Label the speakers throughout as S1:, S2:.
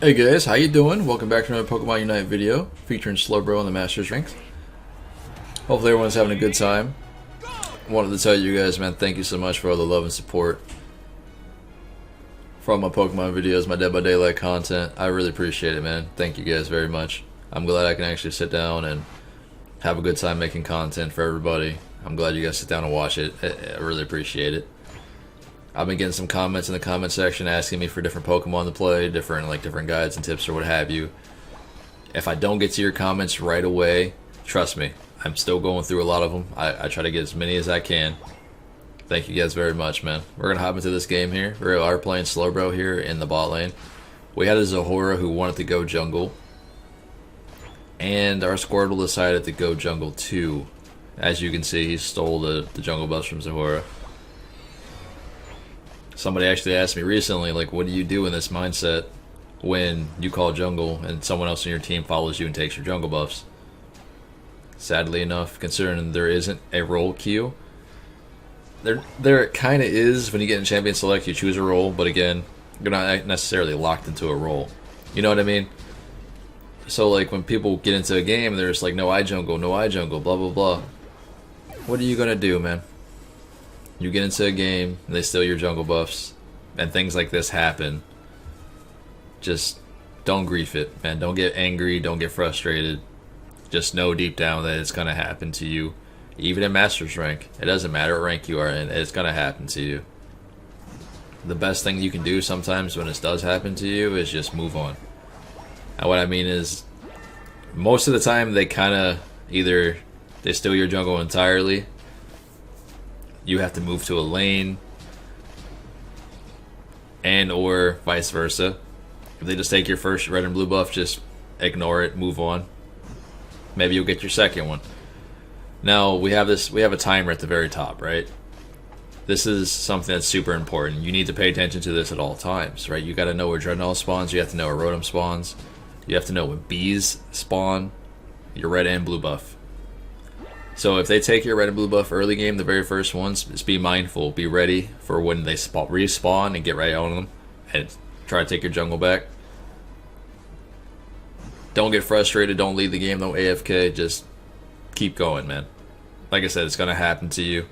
S1: Hey guys, how you doing? Welcome back to another Pokemon Unite video featuring Slowbro on the Masters ranks. Hopefully everyone's having a good time. Wanted to tell you guys, man, thank you so much for all the love and support from my Pokemon videos, my Dead by Daylight content. I really appreciate it, man. Thank you guys very much. I'm glad I can actually sit down and have a good time making content for everybody. I'm glad you guys sit down and watch it. I really appreciate it. I've been getting some comments in the comment section asking me for different Pokemon to play, different guides and tips or what have you. If I don't get to your comments right away, trust me, I'm still going through a lot of them. I try to get as many as I can. Thank you guys very much, man. We're going to hop into this game here. We are playing Slowbro here in the bot lane. We had a Zahora who wanted to go jungle. And our Squirtle decided to go jungle too. As you can see, he stole the jungle buffs from Zahora. Somebody actually asked me recently, like, what do you do in this mindset when you call jungle and someone else in your team follows you and takes your jungle buffs? Sadly enough, considering there isn't a role queue, there kind of is. When you get in Champion Select, you choose a role, but again, you're not necessarily locked into a role. You know what I mean? So, like, when people get into a game, they're just like, no I jungle, blah, blah, blah. What are you going to do, man? You get into a game, and they steal your jungle buffs, and things like this happen. Just don't grief it, man. Don't get angry, don't get frustrated. Just know deep down that it's going to happen to you. Even in Masters rank. It doesn't matter what rank you are in, it's going to happen to you. The best thing you can do sometimes when this does happen to you is just move on. And what I mean is, most of the time they kind of either they steal your jungle entirely, you have to move to a lane, and or vice versa. If they just take your first red and blue buff, just ignore it, move on. Maybe you'll get your second one. Now we have a timer at the very top, right? This is something that's super important. You need to pay attention to this at all times, right? You got to know where Dreadnought spawns, you have to know where Rotom spawns, you have to know when bees spawn, your red and blue buff. So if they take your red and blue buff early game, the very first ones, just be mindful, be ready for when they respawn and get right on them and try to take your jungle back. Don't get frustrated, don't leave the game, don't AFK, just keep going, man. Like I said, it's going to happen to you.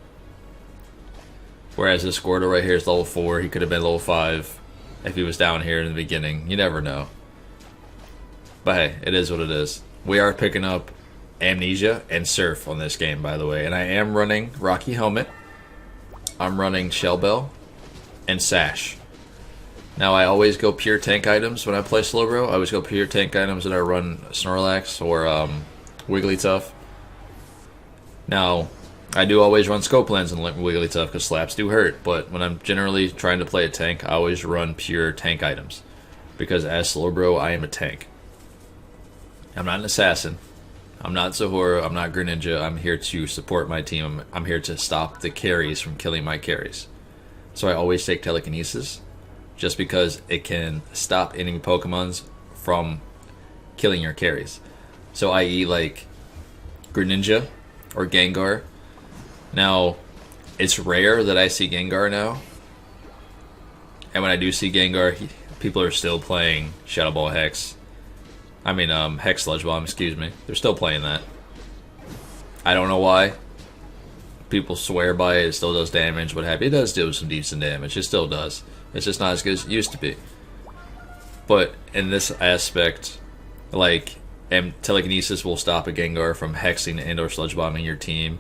S1: Whereas this Squirtle right here is level 4, he could have been level 5 if he was down here in the beginning. You never know. But hey, it is what it is. We are picking up Amnesia and Surf on this game, by the way, and I am running Rocky Helmet, I'm running Shell Bell, and Sash. Now I always go pure tank items when I play Slowbro. I always go pure tank items and I run Snorlax or Wigglytuff. Now I do always run Scope Lens and Wigglytuff because slaps do hurt, but when I'm generally trying to play a tank, I always run pure tank items because as Slowbro, I am a tank. I'm not an assassin. I'm not Zahora, I'm not Greninja, I'm here to support my team, I'm here to stop the carries from killing my carries. So I always take Telekinesis, just because it can stop enemy Pokemons from killing your carries. So i.e. like Greninja or Gengar. Now, it's rare that I see Gengar now. And when I do see Gengar, people are still playing Shadow Ball Hex. Hex Sludge Bomb, excuse me. They're still playing that. I don't know why. People swear by it, it still does damage, what have you. It does do some decent damage, it still does. It's just not as good as it used to be. But in this aspect, like, Telekinesis will stop a Gengar from hexing and or Sludge Bombing your team.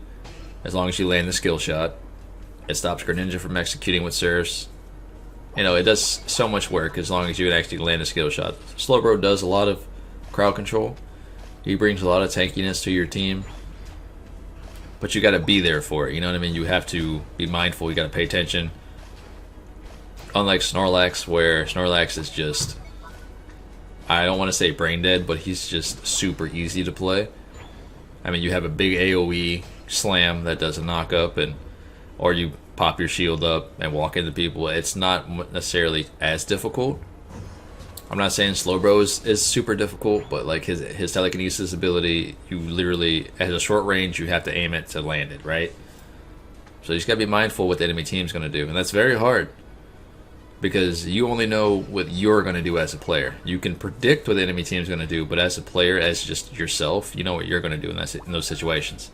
S1: As long as you land the skill shot. It stops Greninja from executing with Surfs. You know, it does so much work as long as you can actually land a skill shot. Slowbro does a lot of crowd control. He brings a lot of tankiness to your team. But you got to be there for it, you know what I mean? You have to be mindful, you got to pay attention. Unlike Snorlax, where Snorlax is just, I don't want to say brain dead, but he's just super easy to play. I mean, you have a big AoE slam that does a knock up, or you pop your shield up and walk into people. It's not necessarily as difficult. I'm not saying Slowbro is super difficult, but like his telekinesis ability, you literally, at a short range, you have to aim it to land it, right? So you just gotta be mindful what the enemy team's gonna do, and that's very hard. because you only know what you're going to do as a player. You can predict what the enemy team is going to do, but as a player, as just yourself, you know what you're going to do in those situations.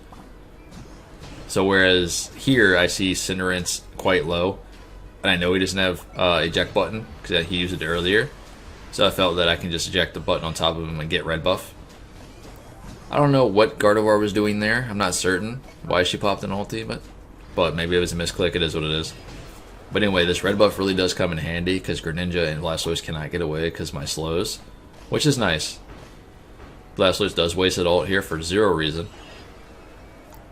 S1: So whereas here I see Cinderace quite low, and I know he doesn't have eject button because he used it earlier, so I felt that I can just eject the button on top of him and get red buff. I don't know what Gardevoir was doing there. I'm not certain why she popped an ulti, but maybe it was a misclick. It is what it is. But anyway, this red buff really does come in handy because Greninja and Blastoise cannot get away because my slows, which is nice. Blastoise does waste it ult here for zero reason.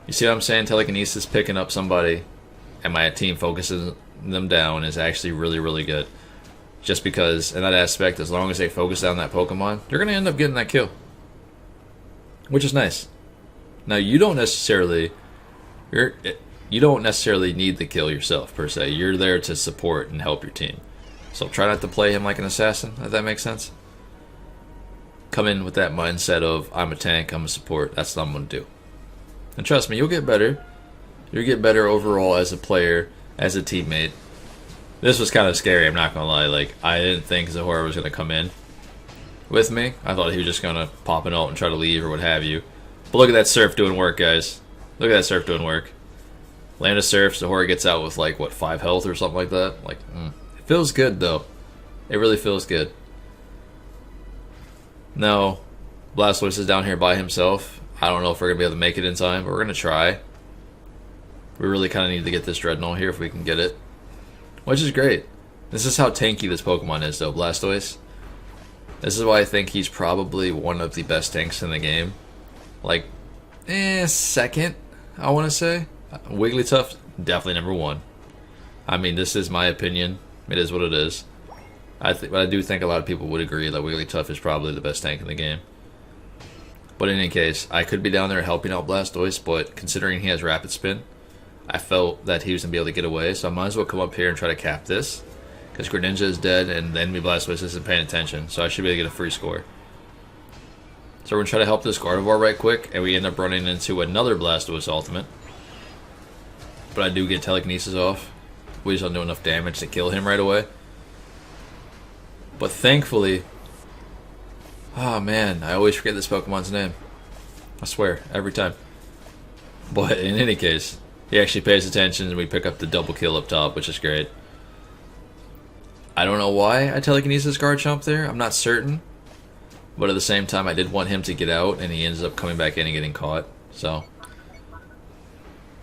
S1: You see what I'm saying? Telekinesis picking up somebody and my team focuses them down is actually really, really good. Just because in that aspect, as long as they focus down that Pokemon, you're going to end up getting that kill. Which is nice. Now you don't necessarily need the kill yourself per se. You're there to support and help your team. So try not to play him like an assassin, if that makes sense. Come in with that mindset of I'm a tank, I'm a support, that's what I'm gonna do. And trust me, you'll get better. You'll get better overall as a player, as a teammate. This was kind of scary, I'm not gonna lie. Like, I didn't think Zahora was gonna come in with me. I thought he was just gonna pop an ult and try to leave or what have you. But look at that Surf doing work, guys. Look at that Surf doing work. Land a Surf, Zahora gets out with like, what, 5 health or something like that? Like, it feels good though. It really feels good. Now, Blastoise is down here by himself. I don't know if we're gonna be able to make it in time, but we're gonna try. We really kind of need to get this Dreadnought here if we can get it. Which is great. This is how tanky this Pokemon is though, Blastoise. This is why I think he's probably one of the best tanks in the game. Like, second, I want to say. Wigglytuff, definitely number 1. I mean, this is my opinion. It is what it is. But I do think a lot of people would agree that Wigglytuff is probably the best tank in the game. But in any case, I could be down there helping out Blastoise, but considering he has Rapid Spin, I felt that he was going to be able to get away, so I might as well come up here and try to cap this. Because Greninja is dead and the enemy Blastoise isn't paying attention, so I should be able to get a free score. So we're going to try to help this Gardevoir right quick, and we end up running into another Blastoise ultimate. But I do get Telekinesis off. We just don't do enough damage to kill him right away. But thankfully... Oh man, I always forget this Pokemon's name. I swear, every time. But in any case, he actually pays attention and we pick up the double kill up top, which is great. I don't know why I Telekinesis Garchomp there, I'm not certain. But at the same time, I did want him to get out, and he ends up coming back in and getting caught. So,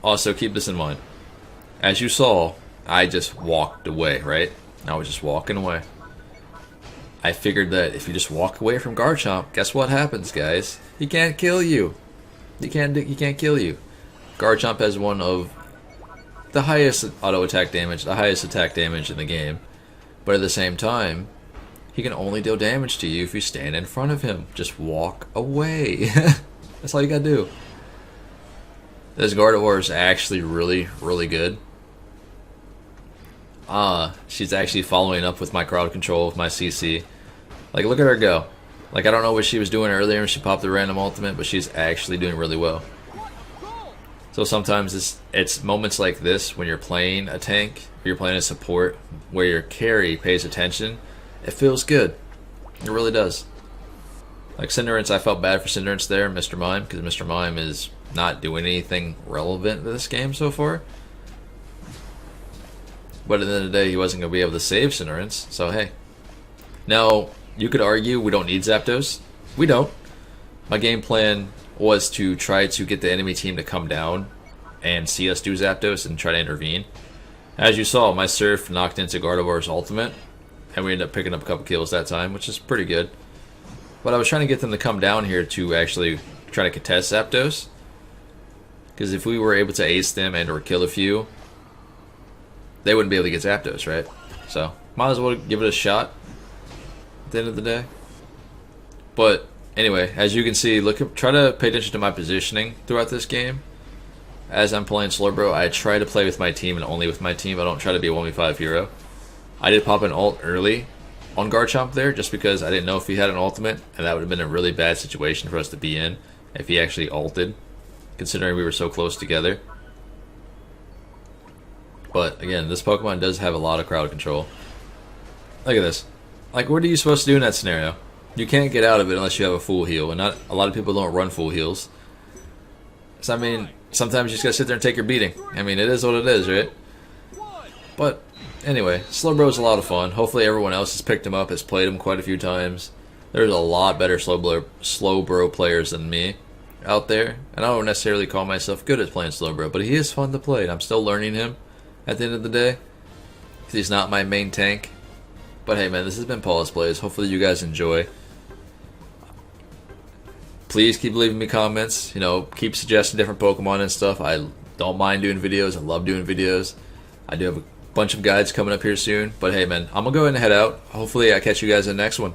S1: also keep this in mind. As you saw, I just walked away, right? I was just walking away. I figured that if you just walk away from Garchomp, guess what happens, guys? He can't kill you. He can't kill you. Garchomp has one of the highest auto attack damage, the highest attack damage in the game. But at the same time, he can only deal damage to you if you stand in front of him. Just walk away. That's all you gotta do. This Gardevoir is actually really, really good. She's actually following up with my crowd control with my CC. Like, look at her go. Like, I don't know what she was doing earlier when she popped the random ultimate, but she's actually doing really well. So sometimes it's moments like this when you're playing a tank, or you're playing a support, where your carry pays attention. It feels good. It really does. Like Cinderace, I felt bad for Cinderace there, Mr. Mime, because Mr. Mime is not doing anything relevant to this game so far. But at the end of the day, he wasn't going to be able to save Cinderace, so hey. Now, you could argue we don't need Zapdos. We don't. My game plan was to try to get the enemy team to come down and see us do Zapdos and try to intervene. As you saw, my Surf knocked into Gardevoir's ultimate, and we ended up picking up a couple kills that time, which is pretty good. But I was trying to get them to come down here to actually try to contest Zapdos. Because if we were able to ace them and or kill a few, they wouldn't be able to get Zapdos, right? So, might as well give it a shot at the end of the day. But, anyway, as you can see, try to pay attention to my positioning throughout this game. As I'm playing Slowbro, I try to play with my team and only with my team. I don't try to be a 1v5 hero. I did pop an ult early on Garchomp there, just because I didn't know if he had an ultimate, and that would have been a really bad situation for us to be in if he actually ulted, considering we were so close together. But again, this Pokemon does have a lot of crowd control. Look at this. Like, what are you supposed to do in that scenario? You can't get out of it unless you have a full heal, and not a lot of people don't run full heals. So I mean, sometimes you just gotta sit there and take your beating. I mean, it is what it is, right? But anyway, Slowbro is a lot of fun. Hopefully everyone else has picked him up, has played him quite a few times. There's a lot better Slowbro players than me out there, and I don't necessarily call myself good at playing Slowbro, but he is fun to play, and I'm still learning him at the end of the day. He's not my main tank. But hey man, this has been Pawse Plays. Hopefully you guys enjoy. Please keep leaving me comments. You know, keep suggesting different Pokemon and stuff. I don't mind doing videos. I love doing videos. I do have a bunch of guides coming up here soon. But hey man, I'm going to go ahead and head out. Hopefully I catch you guys in the next one.